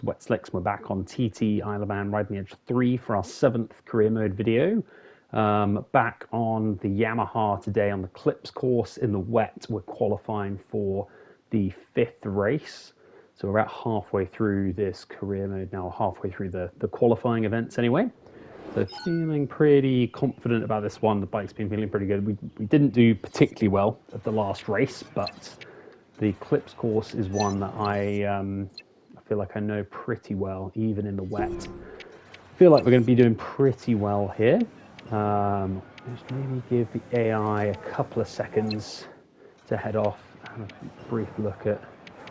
Wet Slicks. We're back on TT Isle of Man Riding the Edge 3 for our 7th career mode video. Back on the Yamaha today on the Clips course in the wet. We're qualifying for the 5th race. So we're about halfway through this career mode now, halfway through the qualifying events anyway. So feeling pretty confident about this one. The bike's been feeling pretty good. We didn't do particularly well at the last race, but the Clips course is one that I feel like I know pretty well, even in the wet. I feel like we're going to be doing pretty well here. Just maybe give the AI a couple of seconds to head off and a brief look at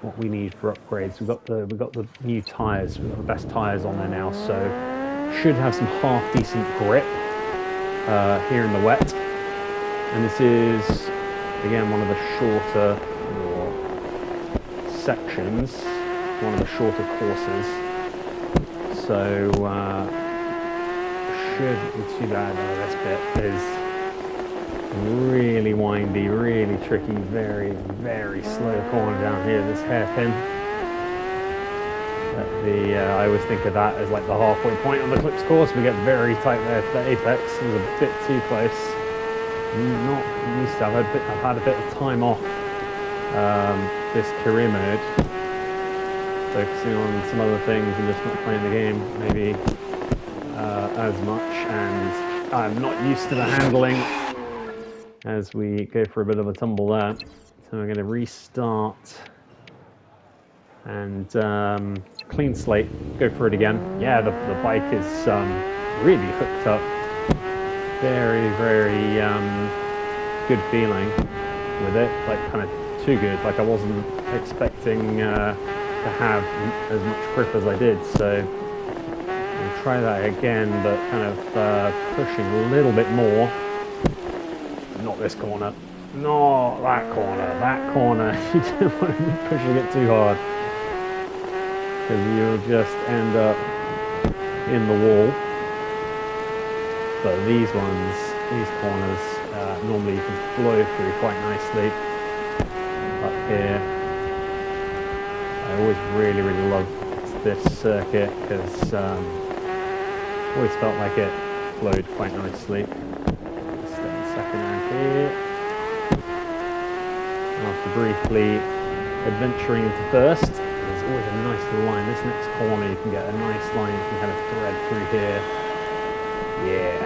what we need for upgrades. We've got the new tyres. We've got the best tyres on there now, so should have some half decent grip here in the wet. And this is again one of the shorter sections. One of the shorter courses, so shouldn't be too bad. This bit is really windy, really tricky, very, very slow corner down here, this hairpin. I always think of that as like the halfway point on the Clips course. We get very tight there to the apex. It was a bit too close. Not used to. I've had a bit of time off this career mode, focusing on some other things and just not playing the game maybe as much, and I'm not used to the handling as we go for a bit of a tumble there. So I'm going to restart and clean slate, go for it again. Yeah, the bike is really hooked up. Very, very good feeling with it, like kind of too good. Like I wasn't expecting to have as much grip as I did, so I'll try that again, but kind of pushing a little bit more. Not this corner, not that corner, that corner. You don't want to be pushing it too hard, because you'll just end up in the wall. But these ones, these corners, normally you can flow through quite nicely. Up here, I always really, really love this circuit because always felt like it flowed quite nicely. Step second round here. After briefly adventuring into first, there's always a nice little line. This next corner, you can get a nice line you can kind of thread through here. Yeah,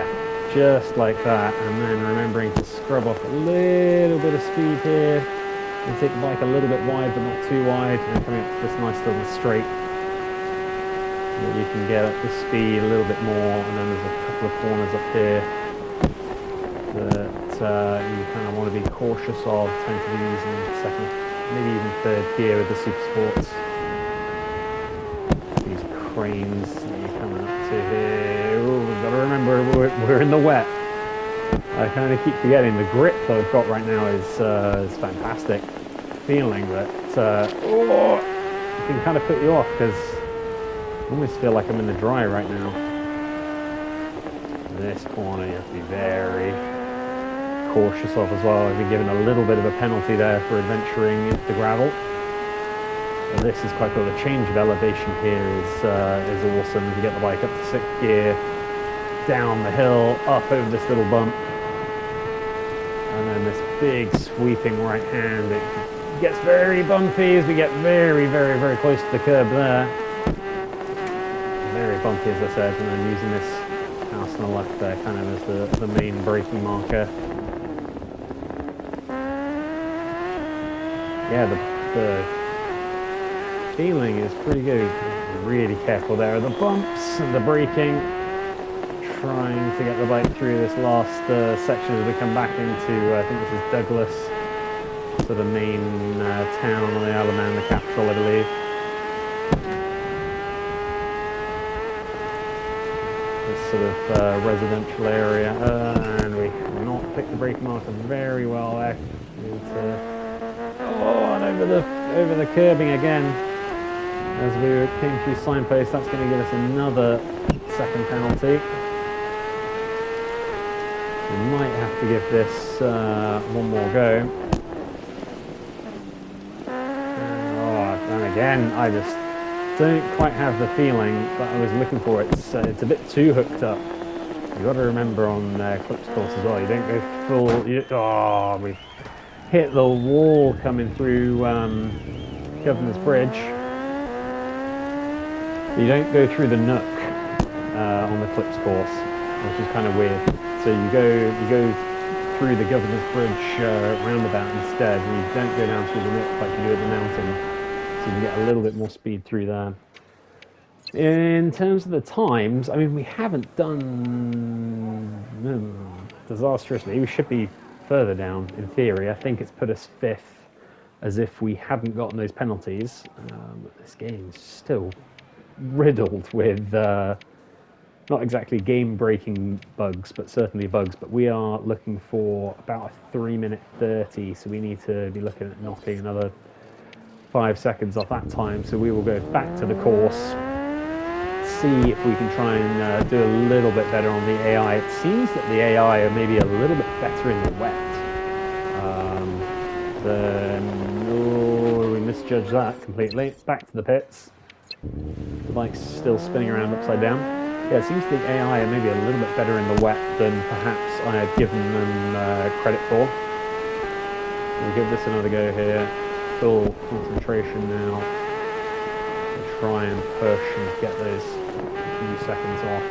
just like that. And then remembering to scrub off a little bit of speed here. And take the bike a little bit wide, but not too wide, and coming up this nice little straight. And you can get up the speed a little bit more, and then there's a couple of corners up here that you kind of want to be cautious of. Tend to be using second, maybe even third gear with the Supersports. These cranes that you're coming up to here. Ooh, we've got to remember we're in the wet. I kind of keep forgetting the grip that I've got right now is fantastic. Feeling that it can kind of put you off, because I almost feel like I'm in the dry right now. This corner you have to be very cautious of as well. I've been given a little bit of a penalty there for adventuring into the gravel. But this is quite cool. The change of elevation here is awesome. You get the bike up to 6th gear, down the hill, up over this little bump. And then this big sweeping right hand. It gets very bumpy as we get very, very, very close to the curb there. Very bumpy, as I said, and then using this house on the left there kind of as the main braking marker. Yeah, the feeling is pretty good. Really careful there are the bumps and the braking. Trying to get the bike through this last section as we come back into, I think this is Douglas, sort of main town on the Isle of Man, the capital, I believe. This sort of residential area, and we not picked the brake marker very well there. And over the curbing again. As we came through signpost, that's going to give us another second penalty. We might have to give this one more go. And again, I just don't quite have the feeling that I was looking for. It's a bit too hooked up. You got to remember on clips course as well. You don't go full. We hit the wall coming through Governor's Bridge. You don't go through the nook on the clips course, which is kind of weird. So you go through the Governor's Bridge roundabout instead, and you don't go down through the nook like you do at the mountain. So you can get a little bit more speed through there. In terms of the times, I mean, we haven't done disastrously. We should be further down in theory. I think it's put us 5th as if we hadn't gotten those penalties. This game's still riddled with not exactly game-breaking bugs, but certainly bugs. But we are looking for about a 3-minute 30, so we need to be looking at knocking another 5 seconds off that time. So we will go back to the course, see if we can try and do a little bit better on the AI. It seems that the AI are maybe a little bit better in the wet. We misjudged that completely. Back to the pits. The bike's still spinning around upside down. Yeah, it seems the AI are maybe a little bit better in the wet than perhaps I had given them credit for. We'll give this another go here. Full concentration now. We'll try and push and get those few seconds off.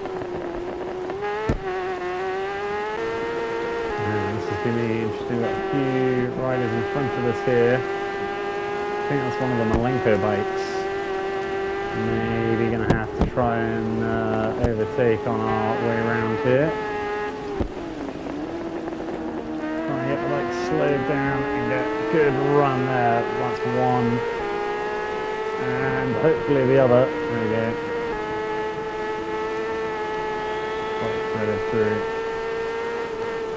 This is going to be interesting. We've got a few riders in front of us here. I think that's one of the Malenko bikes. Maybe going to have to try and overtake on our way around here. Try and get the bike slowed down and get a good run there. That's one. And hopefully the other. There we go. Bike threaded through.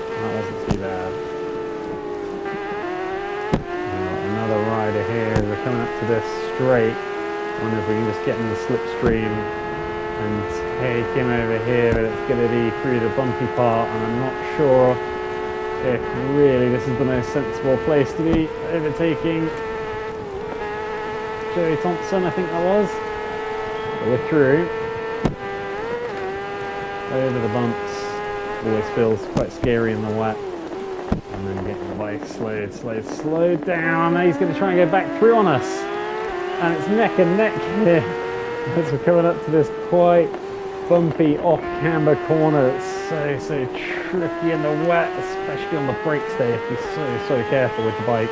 That wasn't too bad. Another rider here as we're coming up to this straight. I wonder if we can just get in the slipstream and take him over here, but it's going to be through the bumpy part, and I'm not sure if really this is the most sensible place to be overtaking Joey Thompson, I think that was. But we're through. Over the bumps. Always feels quite scary in the wet. And then getting the bike slowed down. Now he's going to try and go back through on us. And it's neck and neck here as we're coming up to this quite bumpy off-camber corner. It's so tricky in the wet, especially on the brakes there. You have to be so careful with the bike.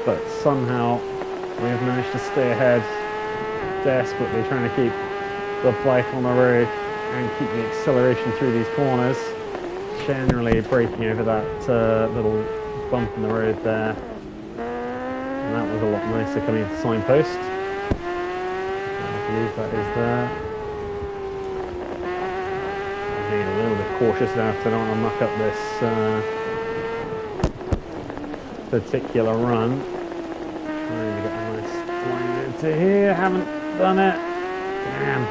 But somehow we have managed to stay ahead, desperately trying to keep the bike on the road and keep the acceleration through these corners. Generally breaking over that little bump in the road there. And that was a lot nicer coming into signpost. I believe that is there. I'm being a little bit cautious now because I don't want to muck up this particular run. Trying to get a nice line into here. Haven't done it. Damn.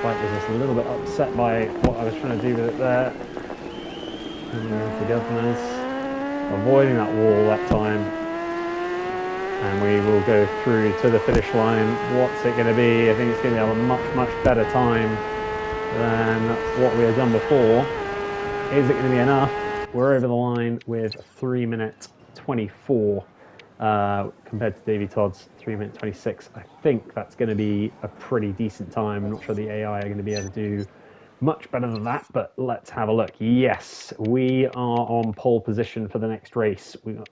Bike was just a little bit upset by what I was trying to do with it there. Coming into Governors. Avoiding that wall that time. And we will go through to the finish line. What's it going to be? I think it's going to be a much better time than what we have done before. Is it going to be enough? We're over the line with 3-minute 24 compared to Davey Todd's 3-minute 26. I think that's going to be a pretty decent time. I'm not sure the AI are going to be able to do much better than that, but let's have a look. Yes, we are on pole position for the next race. We got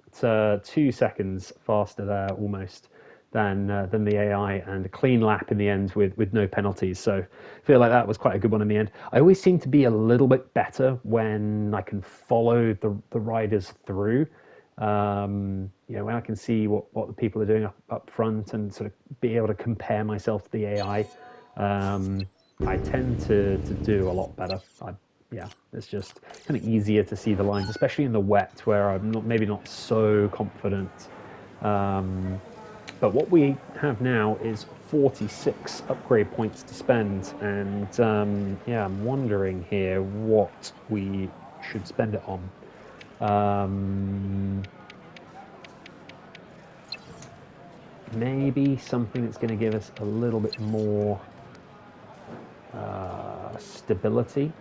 2 seconds faster there almost than the AI, and a clean lap in the end with no penalties. So I feel like that was quite a good one in the end. I always seem to be a little bit better when I can follow the riders through. When I can see what the people are doing up front and sort of be able to compare myself to the AI. I tend to do a lot better. It's just kind of easier to see the lines, especially in the wet where I'm maybe not so confident. But what we have now is 46 upgrade points to spend, and I'm wondering here what we should spend it on. maybe something that's going to give us a little bit more stability.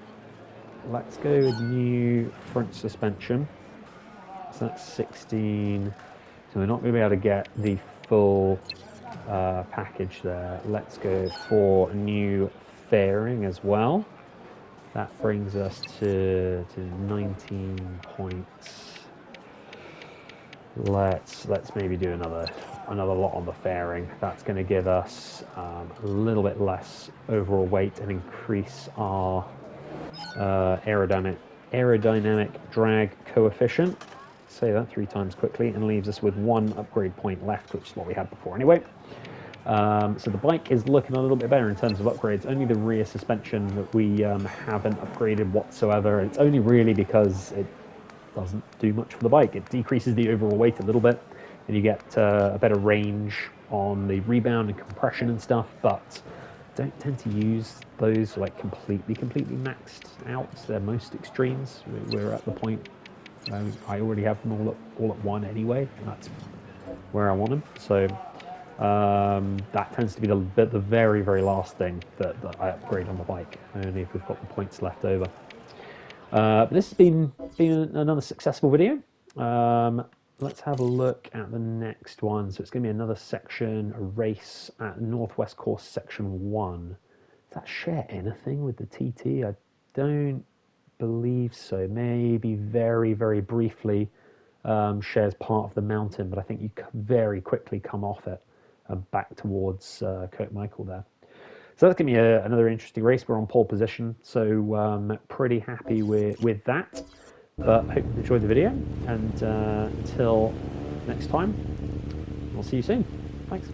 Let's go with new front suspension. So that's 16. So we're not going to be able to get the full package there. Let's go for new fairing as well. That brings us to 19 points. Let's maybe do another lot on the fairing. That's going to give us a little bit less overall weight and increase our aerodynamic drag coefficient. Say that 3 times quickly, and leaves us with 1 upgrade point left, which is what we had before anyway. So the bike is looking a little bit better in terms of upgrades. Only the rear suspension that we haven't upgraded whatsoever. It's only really because it doesn't do much for the bike. It decreases the overall weight a little bit, and you get a better range on the rebound and compression and stuff, but don't tend to use those like completely maxed out. They're most extremes. We're at the point I already have them all at 1 anyway, and that's where I want them. So that tends to be the very last thing that I upgrade on the bike, only if we've got the points left over. But this has been another successful video. Let's have a look at the next one. So it's going to be another section, a race at Northwest Course Section 1. Does that share anything with the TT? I don't believe so. Maybe very briefly shares part of the mountain, but I think you very quickly come off it and back towards Kirk Michael there. So that's going to be another interesting race. We're on pole position, so pretty happy with that. But I hope you enjoyed the video, and until next time, we'll see you soon. Thanks.